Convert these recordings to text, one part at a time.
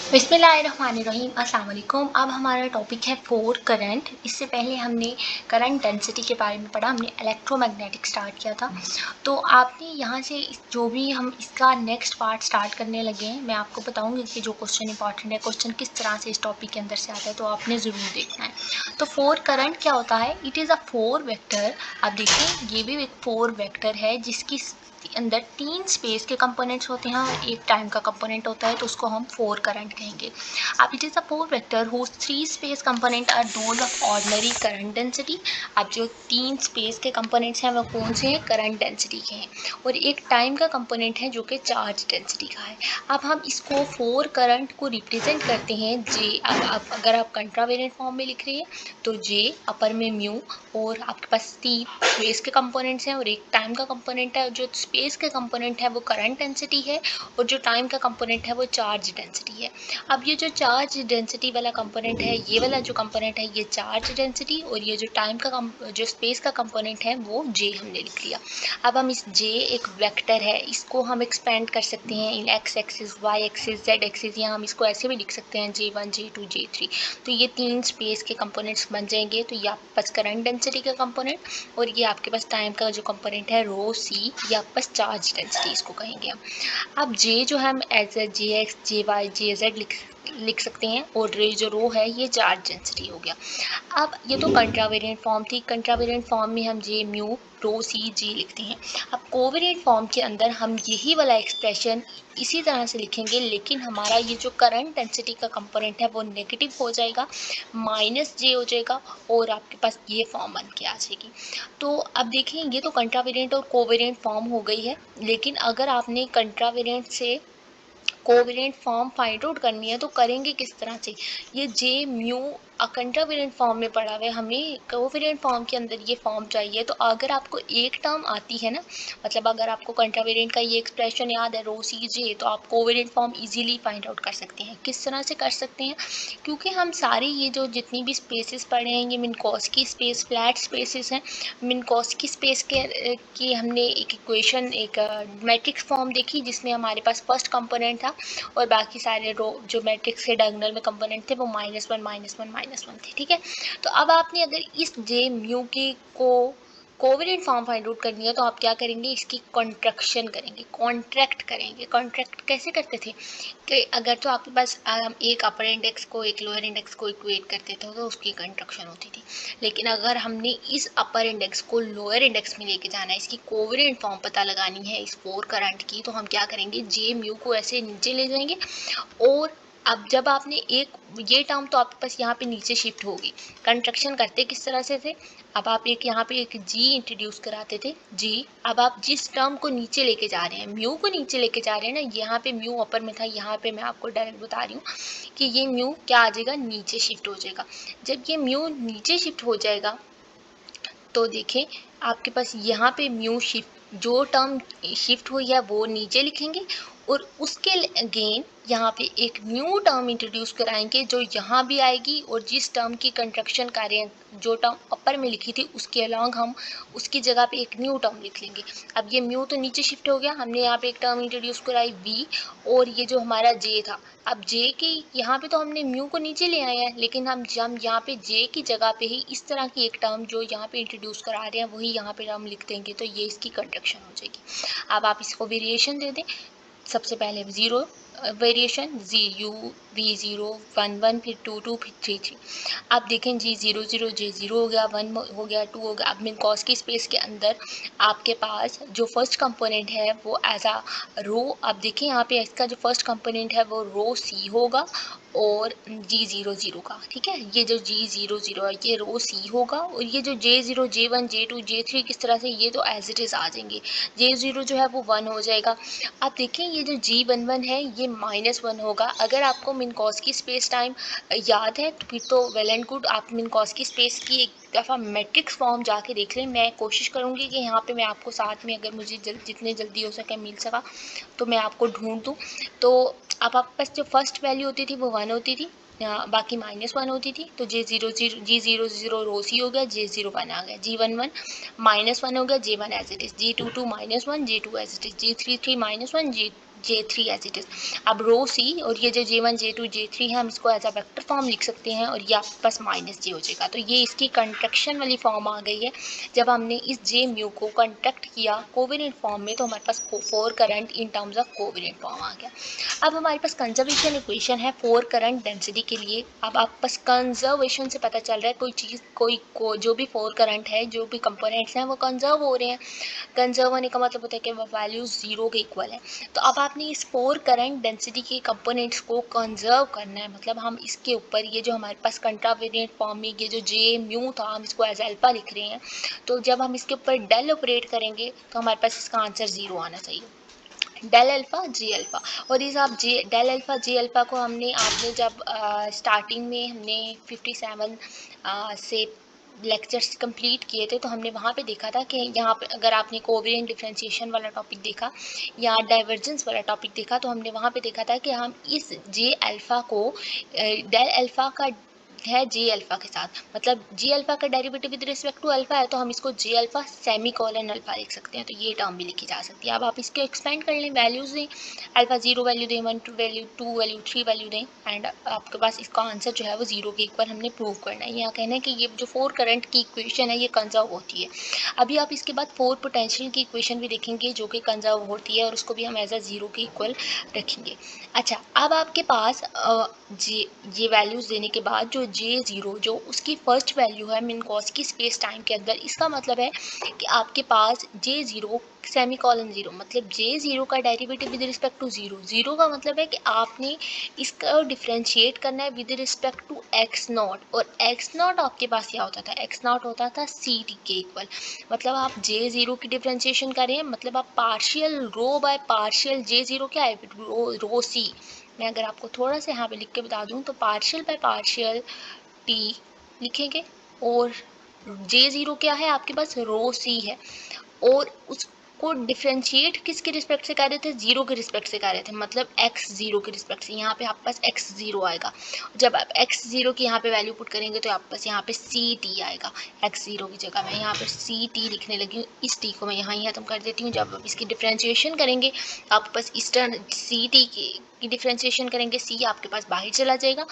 बिस्मिल्लाहिर्रहमानिर्रहीम। अस्सलाम वालेकुम। अब हमारा टॉपिक है फोर करंट। इससे पहले हमने करंट डेंसिटी के बारे में पढ़ा, हमने इलेक्ट्रोमैग्नेटिक स्टार्ट किया था। तो आपने यहाँ से जो भी हम इसका नेक्स्ट पार्ट स्टार्ट करने लगे हैं, मैं आपको बताऊँगी कि जो क्वेश्चन इंपॉर्टेंट है, क्वेश्चन किस तरह से इस टॉपिक के अंदर से आता है, तो आपने ज़रूर देखना है। तो फोर करंट क्या होता है? It is a four vector. आप देखिए, ये भी एक फोर वेक्टर है जिसकी अंदर तीन स्पेस के कंपोनेंट्स होते हैं और एक टाइम का कंपोनेंट होता है, तो उसको हम फोर करंट कहेंगे। अब it is a four vector whose three space component are those of ordinary current density. अब जो तीन स्पेस के कंपोनेंट्स हैं वो कौन से हैं? करंट डेंसिटी के हैं। और एक टाइम का कंपोनेंट है जो कि चार्ज डेंसिटी का है। अब हम इसको फोर करंट को रिप्रेजेंट करते हैं जे। अब अगर आप कंट्रावेरिएंट फॉर्म में लिख रहे हैं तो जे अपर में म्यू, और आपके पास तीन स्पेस के कंपोनेंट्स हैं और एक टाइम का कंपोनेंट है। जो स्पेस के कंपोनेंट है वो करंट डेंसिटी है और जो टाइम का कंपोनेंट है वो चार्ज डेंसिटी है। अब ये जो चार्ज डेंसिटी वाला कंपोनेंट है, ये वाला जो कंपोनेंट है ये चार्ज डेंसिटी, और ये जो टाइम का जो स्पेस का कंपोनेंट है वो जे हमने लिख लिया। अब हम इस जे एक वेक्टर है, इसको हम एक्सपेंड कर सकते हैं in X axis, Y axis, Z axis, या हम इसको ऐसे भी लिख सकते हैं J1 J2 J3। तो ये तीन स्पेस के कंपोनेंट्स बन जाएंगे। तो ये आपके पास करंट डेंसिटी का कंपोनेंट, और ये आपके पास टाइम का जो कंपोनेंट है रो सी, ये आपके पास चार्ज डेंसिटी इसको कहेंगे हम। अब जे जो है हम as a J X J Y J Z लिख सकते हैं, और ये जो रो है ये चार्ज डेंसिटी हो गया। अब ये तो कंट्रावेरिएंट फॉर्म थी। कंट्रावेरिएंट फॉर्म में हम जे म्यू रो सी जी लिखते हैं। अब कोवेरिएंट फॉर्म के अंदर हम यही वाला एक्सप्रेशन इसी तरह से लिखेंगे, लेकिन हमारा ये जो करंट डेंसिटी का कंपोनेंट है वो नेगेटिव हो जाएगा, माइनस जे हो जाएगा, और आपके पास ये फॉर्म बन के आ जाएगी। तो अब देखिए, ये तो कंट्रावेरिएंट और कोवेरिएंट फॉर्म हो गई है, लेकिन अगर आपने कंट्रावेरिएंट से कोवेरिएंट फॉर्म फाइंड आउट करनी है तो करेंगे किस तरह से? ये जे म्यू कंट्रावेरिएंट फॉर्म में पड़ा हुआ है, हमें कोवेरिएंट फॉर्म के अंदर ये फॉर्म चाहिए। तो अगर आपको एक टर्म आती है ना, मतलब अगर आपको कंट्रावेरिएंट का ये एक्सप्रेशन याद है रो सी जे, तो आप covariant form easily find out कर सकते हैं। किस तरह से कर सकते हैं? क्योंकि हम सारी ये जो जितनी भी स्पेसेस पढ़े हैं ये मिन्कोस्की स्पेस, फ्लैट स्पेसेस हैं। मिन्कोस्की स्पेस के की हमने एक इक्वेशन, एक मैट्रिक्स फॉर्म देखी जिसमें हमारे पास फर्स्ट कंपोनेंट था और बाकी सारे रो जो मैट्रिक्स के डायगोनल में कंपोनेंट थे वो -1 -1 -1 थे। ठीक है, तो अब आपने अगर इस जे म्यू की को कोवेरिएंट फॉर्म फाइंड आउट करनी है तो आप क्या करेंगे? इसकी कॉन्ट्रैक्शन करेंगे, कॉन्ट्रैक्ट करेंगे। कॉन्ट्रैक्ट कैसे करते थे कि अगर तो आपके पास हम एक अपर इंडेक्स को एक लोअर इंडेक्स को इक्वेट करते थे तो उसकी कंट्रैक्शन होती थी। लेकिन अगर हमने इस अपर इंडेक्स को लोअर इंडेक्स में लेके जाना है, इसकी कोवेरिएंट फॉर्म पता लगानी है इस फोर करंट की, तो हम क्या करेंगे? जे म्यू को ऐसे नीचे ले जाएंगे, और अब जब आपने एक ये टर्म तो आपके पास यहाँ पे नीचे शिफ्ट होगी। कंट्रैक्शन करते किस तरह से थे? अब आप एक यहाँ पे एक जी इंट्रोड्यूस कराते थे, जी। अब आप जिस टर्म को नीचे लेके जा रहे हैं, म्यू को नीचे लेके जा रहे हैं ना, यहाँ पे म्यू अपर में था, यहाँ पे मैं आपको डायरेक्ट बता रही हूँ कि ये म्यू क्या आ जाएगा? नीचे शिफ्ट हो जाएगा। जब ये म्यू नीचे शिफ्ट हो जाएगा तो देखें आपके पास यहाँ पे म्यू शिफ्ट, जो टर्म शिफ्ट हुई है वो नीचे लिखेंगे, और उसके अगेन यहाँ पे एक न्यू टर्म इंट्रोड्यूस कराएंगे जो यहाँ भी आएगी, और जिस टर्म की कंट्रैक्शन कर रहे हैं, जो टर्म अपर में लिखी थी उसके अलॉन्ग हम उसकी जगह पे एक न्यू टर्म लिख लेंगे। अब ये म्यू तो नीचे शिफ्ट हो गया, हमने यहाँ पे एक टर्म इंट्रोड्यूस कराई वी, और ये जो हमारा जे था, अब जे की यहाँ पे तो हमने म्यू को नीचे ले आए हैं, लेकिन हम यहाँ पे जे की जगह पे ही इस तरह की एक टर्म जो यहाँ पे इंट्रोड्यूस करा रहे हैं वही यहाँ पे टर्म लिख देंगे, तो ये इसकी कंट्रैक्शन हो जाएगी। अब आप इसको वेरिएशन दे दें। सबसे पहले zero variation, G U V zero 1 1, फिर 2 2, फिर 3 3। आप देखें जी 0 0 जे 0 हो गया, 1 हो गया, 2 हो गया। अब मिन्कोस्की स्पेस के अंदर आपके पास जो फर्स्ट कंपोनेंट है वो एज अ रो, आप देखें यहाँ पे इसका जो फर्स्ट कंपोनेंट है वो रो सी होगा, और जी 0 0 का, ठीक है, ये जो जी 0 0 है ये रो सी होगा, और ये जो जे 0 J1 J2 J3 किस तरह से, ये तो एज इट इज़ आ जाएंगे। जे 0 जो है वो 1 हो जाएगा। आप देखें ये जो G11 है ये -1 होगा। अगर आपको मिन्कोस्की स्पेस टाइम याद है तो फिर तो वेल एंड गुड, आप मिन्कोस्की स्पेस की एक दफ़ा मैट्रिक्स फॉर्म जाके देख लें। मैं कोशिश करूँगी कि यहाँ पे मैं आपको साथ में, अगर मुझे जितने जल्दी हो सके मिल सका तो मैं आपको ढूंढ दूँ। तो अब आपके पास जो फर्स्ट वैल्यू होती थी वो 1 होती थी, बाकी -1 होती थी, तो G00 रो सी हो गया, J01 आ गया, G11 -1 हो गया, J1 as it is, G22 -1, J2 as it is, G33 -1, J3 as it is. अब रो सी और ये जो J1 J2 J3 है, हम इसको एज अ वेक्टर फॉर्म लिख सकते हैं और ये आपके पास -J हो जाएगा। तो ये इसकी कंट्रैक्शन वाली फॉर्म आ गई है। जब हमने इस J म्यू को कंट्रैक्ट किया कोवेलेंट फॉर्म में, तो हमारे पास 4 current in terms of covalent form आ गया। अब हमारे पास कंजर्वेशन इक्वेशन है 4 करंट डेंसिटी के लिए। अब आप पास कंजर्वेशन से पता चल रहा है कोई चीज़ जो भी 4 करंट है, जो भी कंपोनेंट्स हैं वो कंजर्व हो रहे हैं। कंजर्व होने का मतलब होता है कि वो वैल्यू 0 के इक्वल है। तो अब आपने इस 4 करंट डेंसिटी के कंपोनेंट्स को कंजर्व करना है, मतलब हम इसके ऊपर ये जो हमारे पास कंट्रावेरिएंट फॉर्म में ये जो J म्यू था, हम इसको एज अल्फा लिख रहे हैं। तो जब हम इसके ऊपर डेल ऑपरेट करेंगे तो हमारे पास इसका आंसर 0 आना चाहिए। डेल अल्फ़ा जी अल्फ़ा, और इस आप जे डेल अल्फ़ा जी अल्फ़ा को आपने जब स्टार्टिंग में हमने 57 से लेक्चर्स कंप्लीट किए थे, तो हमने वहाँ पे देखा था कि यहाँ पे अगर आपने कोवेरिएंट डिफरेंशिएशन वाला टॉपिक देखा या डाइवर्जेंस वाला टॉपिक देखा, तो हमने वहाँ पे देखा था कि हम इस जे अल्फ़ा को डेल अल्फ़ा का है जे अल्फ़ा के साथ, मतलब जे अल्फ़ा का derivative with respect to alpha है, तो हम इसको J alpha semicolon alpha लिख सकते हैं। तो ये टर्म भी लिखी जा सकती है। अब आप इसको एक्सपेंड कर लें, वैल्यूज़ दें, अल्फ़ा 0 वैल्यू दें, 1 वैल्यू, 2 वैल्यू, 3 वैल्यू दें, एंड आपके पास इसका आंसर जो है वो 0 के इक्वल हमने प्रूव करना है। यहाँ कहना है कि ये जो 4 करंट की इक्वेशन है ये कंजर्व होती है। अभी आप इसके बाद 4 पोटेंशियल की इक्वेशन भी देखेंगे जो कि कंजर्व होती है, और उसको भी हम एज अ 0 के इक्वल रखेंगे। अच्छा, अब आपके पास ये वैल्यूज़ देने के बाद जो J0 जो उसकी फर्स्ट वैल्यू है मिन्कोस्की स्पेस टाइम के अंदर, इसका मतलब है कि आपके पास J0 सेमी कॉलन 0, मतलब J0 का डेरिवेटिव विद रिस्पेक्ट टू 0, 0 का मतलब है कि आपने इसका डिफ्रेंशिएट करना है विद रिस्पेक्ट टू x0, और x0 आपके पास क्या होता था, x0 होता था CT के इक्वल। मतलब आप J0 की डिफ्रेंशिएशन कर रहे हैं, मतलब आप partial rho by partial J0 क्या है, रो C। मैं अगर आपको थोड़ा सा यहाँ पे लिख के बता दूँ, तो पार्शियल बाय पार्शियल T लिखेंगे, और J0 क्या है आपके पास, रो C है, और उसको डिफ्रेंशिएट किसके रिस्पेक्ट से कर रहे थे, 0 के रिस्पेक्ट से कर रहे थे, मतलब x0 के रिस्पेक्ट से। यहाँ पे आपके पास x0 आएगा। जब आप x0 की यहाँ पे वैल्यू पुट करेंगे तो आपके पास यहाँ पे CT आएगा। x0 की जगह मैं यहाँ पे CT लिखने लगी हूँ, इस T को मैं यहाँ ही खत्म कर देती हूँ। जब आप इसकी डिफ्रेंशिएशन करेंगे आपके पास इस टर्म CT की डिफ्रेंशिएशन करेंगे, C आपके पास बाहर चला जाएगा,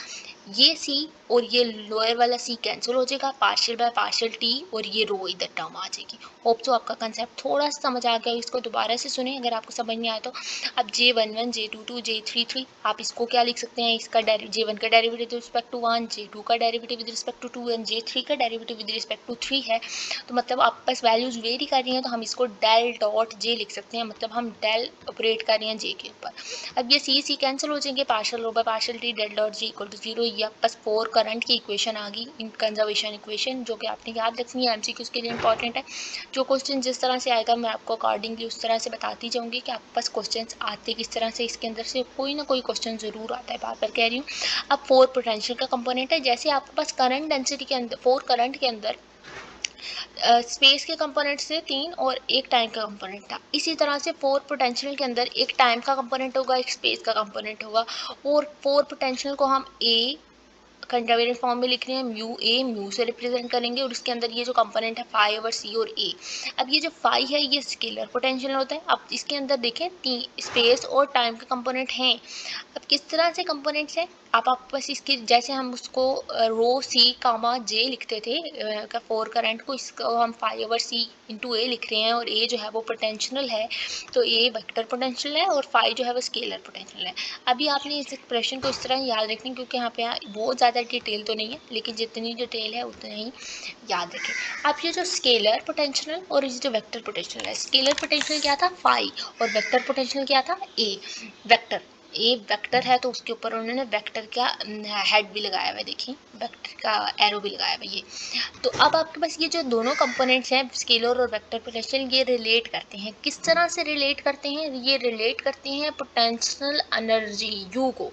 ये C और ये लोअर वाला C कैंसिल हो जाएगा, पार्शियल बाय पार्शियल T, और ये रो इधर टर्म आ जाएगी। होप तो आपका कंसेप्ट थोड़ा सा समझ आ गया। इसको दोबारा से सुने अगर आपको समझ नहीं आया तो। अब J11 J22 J33 आप इसको क्या लिख सकते हैं, इसका J1 का derivative with respect to 1, J2 का derivative with respect to 2 and J3 का डेरिवेटिव विद रिस्पेक्ट टू 3 है। तो मतलब आप पास वैल्यूज वेरी कर रही हैं, तो हम इसको डेल डॉट J लिख सकते हैं, मतलब हम डेल ऑपरेट कर रहे हैं J के ऊपर। अब ये C कैंसिल हो जाएंगे, partial rho by partial T, del dot J equal to 0। ये आपके पास 4 करंट की इक्वेशन आ गई, इन कंजर्वेशन इक्वेशन, जो कि आपने याद रखनी है, MCQ के लिए इंपॉर्टेंट है। जो क्वेश्चन जिस तरह से आएगा मैं आपको अकॉर्डिंगली उस तरह से बताती जाऊंगी कि आपके पास क्वेश्चन आते किस तरह से, इसके अंदर से कोई ना कोई क्वेश्चन ज़रूर आता है, बार बार कह रही हूँ। अब 4 पोटेंशियल का कंपोनेंट है, जैसे आपके पास करंट डेंसिटी के अंदर 4 करंट के अंदर स्पेस के कंपोनेंट से 3 और एक टाइम का कंपोनेंट था, इसी तरह से 4 पोटेंशियल के अंदर एक टाइम का कंपोनेंट होगा, एक स्पेस का कंपोनेंट होगा, और 4 पोटेंशियल को हम A कंट्रावेरिएंट फॉर्म में लिख रहे हैं, म्यू ए म्यू से रिप्रेजेंट करेंगे, और इसके अंदर ये जो कंपोनेंट है फाई ओवर सी और ए। अब ये जो फाई है ये स्केलर पोटेंशियल होता है। अब इसके अंदर देखें स्पेस और टाइम के कंपोनेंट हैं। अब किस तरह से कंपोनेंट्स हैं, आप बस इसकी जैसे हम उसको रो सी कामा जे लिखते थे 4 करंट को, इसको हम फाई ओवर सी इंटू ए लिख रहे हैं, और ए जो है वो पोटेंशियल है, तो ए वेक्टर पोटेंशियल है और फाई जो है वो स्केलर पोटेंशियल है। अभी आपने इस एक्सप्रेशन को इस तरह याद रखनी, क्योंकि यहाँ पे बहुत ज़्यादा डिटेल तो नहीं है, लेकिन जितनी डिटेल है उतना ही याद रखें। अब ये जो स्केलर पोटेंशियल और ये जो वेक्टर पोटेंशियल है, स्केलर पोटेंशियल क्या था, फाई, और वेक्टर पोटेंशियल क्या था, ए वेक्टर। ए वेक्टर है तो उसके ऊपर उन्होंने वेक्टर का हेड भी लगाया हुआ है, देखिए वेक्टर का एरो भी लगाया हुआ है ये। तो अब आपके पास ये जो दोनों कंपोनेंट्स हैं स्केलर और वेक्टर पोटेंशियल, ये रिलेट करते हैं, किस तरह से रिलेट करते हैं, ये रिलेट करते हैं पोटेंशियल एनर्जी यू को।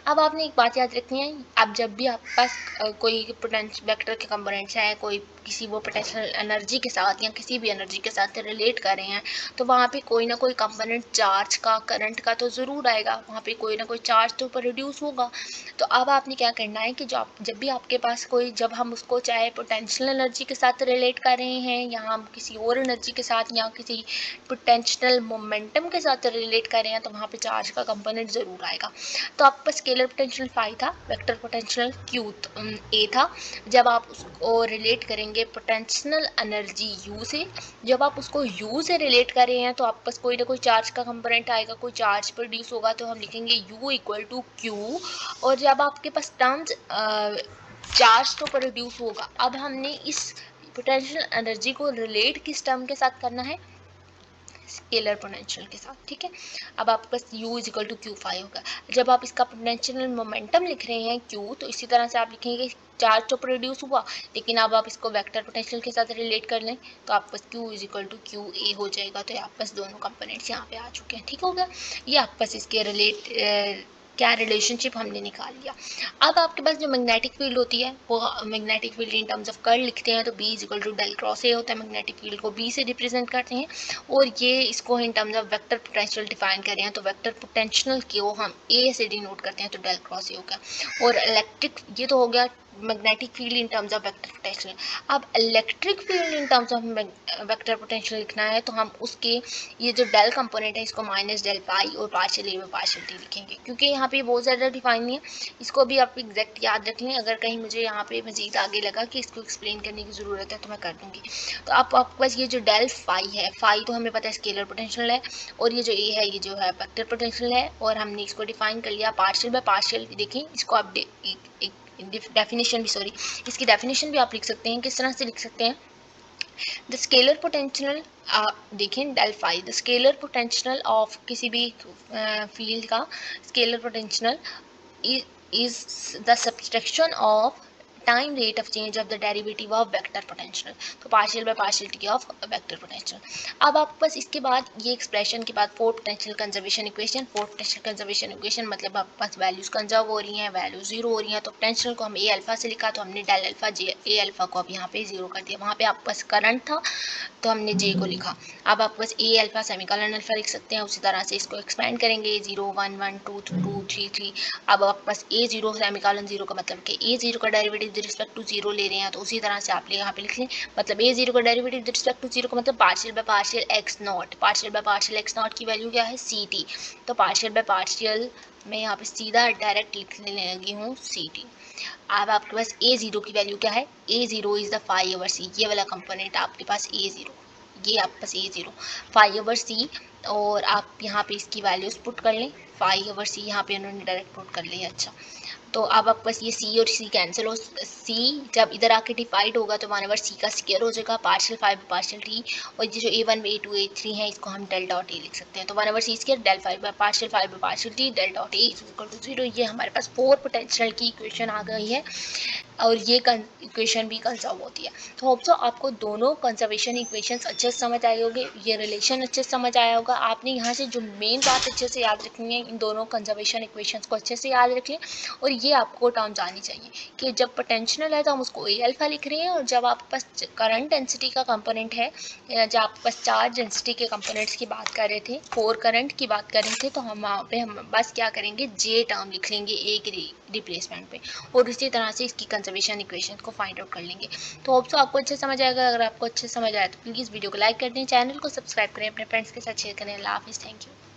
अब आपने एक बात याद रखनी है, अब जब भी आपके पास कोई पोटेंशियल वेक्टर के कंपोनेंट्स हैं, कोई किसी वो पोटेंशियल एनर्जी के साथ या किसी भी एनर्जी के साथ रिलेट कर रहे हैं, तो वहाँ पे कोई ना कोई कंपोनेंट चार्ज का, करंट का तो ज़रूर आएगा, वहाँ पे कोई ना कोई चार्ज तो प्रोड्यूस होगा। तो अब आपने क्या करना है कि जब भी आपके पास कोई, जब हम उसको चाहे पोटेंशियल एनर्जी के साथ रिलेट कर रहे हैं या हम किसी और एनर्जी के साथ या किसी पोटेंशियल मोमेंटम के साथ रिलेट कर रहे हैं, तो वहाँ पे चार्ज का कंपोनेंट ज़रूर आएगा। तो आपके पास स्केलर पोटेंशियल फाई था, वेक्टर पोटेंशियल क्यू ए था। जब आप उसको रिलेट करेंगे पोटेंशियल एनर्जी यू से, जब आप उसको यू से रिलेट कर रहे हैं तो आपके पास कोई ना कोई चार्ज का कंपोनेंट आएगा, कोई चार्ज प्रोड्यूस होगा, तो हम लिखेंगे यू इक्वल टू क्यू। और जब आपके पास टर्म्स चार्ज तो प्रोड्यूस होगा, अब हमने इस पोटेंशियल एनर्जी को रिलेट किस टर्म के साथ करना है, स्केलर पोटेंशियल के साथ, ठीक है। अब आपके पास u is equal to q phi होगा। जब आप इसका पोटेंशियल मोमेंटम लिख रहे हैं q, तो इसी तरह से आप लिखेंगे चार्ज तो प्रोड्यूस हुआ, लेकिन अब आप इसको वेक्टर पोटेंशियल के साथ रिलेट कर लें तो आपके पास q is equal to q A हो जाएगा। तो आपके पास दोनों कंपोनेंट्स यहाँ पे आ चुके हैं, ठीक हो गया। ये आपके पास इसके रिलेट क्या रिलेशनशिप हमने निकाल लिया। अब आपके पास जो मैग्नेटिक फील्ड होती है वो magnetic field in terms of curl लिखते हैं, तो B is equal to del cross A होता है। मैग्नेटिक फील्ड को B से रिप्रेजेंट करते हैं, और ये इसको in terms of vector potential define कर रहे हैं, तो वेक्टर पोटेंशियल को हम A से डिनोट करते हैं, तो डेल क्रॉस ए हो गया। और इलेक्ट्रिक, ये तो हो गया magnetic field in terms of vector potential. अब electric field in terms of vector potential लिखना है, तो हम उसके ये जो डेल कंपोनेंट है इसको माइनस डेल पाई और पार्शियल ए में पार्शियल टी लिखेंगे, क्योंकि यहाँ पे बहुत ज़्यादा डिफाइन नहीं है। इसको भी आप एग्जैक्ट याद रख लें, अगर कहीं मुझे यहाँ पे मजीद आगे लगा कि इसको एक्सप्लेन करने की ज़रूरत है तो मैं कर दूँगी। तो आपके पास ये जो डेल फाई है, फाई तो हमें पता है स्केलर पोटेंशियल है, और ये जो ए है ये जो है वेक्टर पोटेंशियल है, और हमने इसको डिफाइन कर लिया पार्शियल बाय पार्शियल। देखें इसको आप डेफिनेशन भी, सॉरी, इसकी डेफिनेशन भी आप लिख सकते हैं। किस तरह से लिख सकते हैं, द स्केलर पोटेंशियल, देखें del phi, the scalar potential of किसी भी फील्ड का scalar potential is the subtraction of time rate of change of the derivative of vector potential, तो partial by partial t of vector potential. अब आपके पास इसके बाद ये एक्सप्रेशन के बाद four potential conservation equation, four potential conservation equation मतलब आपके पास वैल्यूज कंजर्व हो रही हैं, वैल्यू जीरो हो रही हैं, तो पोटेंशियल को हम ए अल्फा से लिखा, तो हमने डेल अल्फा जे ए अल्फा को अब यहाँ पे जीरो कर दिया। वहाँ पे आपके पास करंट था तो हमने जे को लिखा। अब आपके पास ए अल्फा सेमीकोलन अल्फा लिख सकते हैं, उसी तरह से इसको एक्सपेंड करेंगे 0 1 1 2 2 3 3। अब आपके पास ए जीरो सेमीकोलन जीरो का मतलब कि ए जीरो का derivative with respect to zero ले रहे हैं, तो उसी तरह से आप यहाँ पे लिख लें, मतलब ए जीरो का derivative with respect to zero का मतलब partial by partial x naught, partial by partial x naught की वैल्यू क्या है सी टी, तो पार्शियल बाय पार्शियल मैं यहाँ पे सीधा डायरेक्ट लिखने लगी हूँ सी टी। अब आपके पास ए जीरो की वैल्यू क्या है, A zero is the phi over c, ये वाला कंपोनेंट आपके पास ए जीरो, ये आपके पास A zero phi over c, और आप यहाँ पे इसकी वैल्यूज पुट कर लें, फाई ओवर सी यहाँ पे उन्होंने डायरेक्ट पुट कर ली। अच्छा, तो अब आपके पास ये सी और सी कैंसिल हो, सी जब इधर आके डिवाइड होगा तो वन ओवर सी का स्क्वायर हो जाएगा, पार्शियल फाइव पार्शियल टी, और ये जो A1 A2 A3 है इसको हम डेल डॉट ए लिख सकते हैं, तो one over c square del five partial t del dot A is equal to zero. ये हमारे पास फोर पोटेंशियल की इक्वेशन आ गई है, और ये इक्वेशन भी कंजर्व होती है। तो होप सो आपको दोनों कंजर्वेशन इक्वेशंस अच्छे से समझ आए होंगे, ये रिलेशन अच्छे से समझ आया होगा। आपने यहाँ से जो मेन बात अच्छे से याद रखनी है, इन दोनों कंजर्वेशन इक्वेशंस को अच्छे से याद रखें, और ये आपको टर्म्स आनी चाहिए कि जब पोटेंशियल है तो हम उसको ए अल्फा लिख रहे हैं, और जब आपके पास करंट डेंसिटी का कंपोनेंट है, जब आपके पास चार्ज डेंसिटी के कंपोनेंट्स की बात कर रहे थे, फोर करंट की बात कर रहे थे, तो हम वहाँ पे हम बस क्या करेंगे, जे टर्म लिख लेंगे ए के रिप्लेसमेंट पे, और इसी तरह से इसकी कंजर्वेशन इक्वेशन को फाइंड आउट कर लेंगे। तो होप सो आपको अच्छे समझ आएगा। अगर आपको अच्छे समझ आया तो प्लीज़ वीडियो को लाइक कर दें, चैनल को सब्सक्राइब करें, अपने फ्रेंड्स के साथ शेयर करें। अल्लाह हाफिज़, थैंक यू।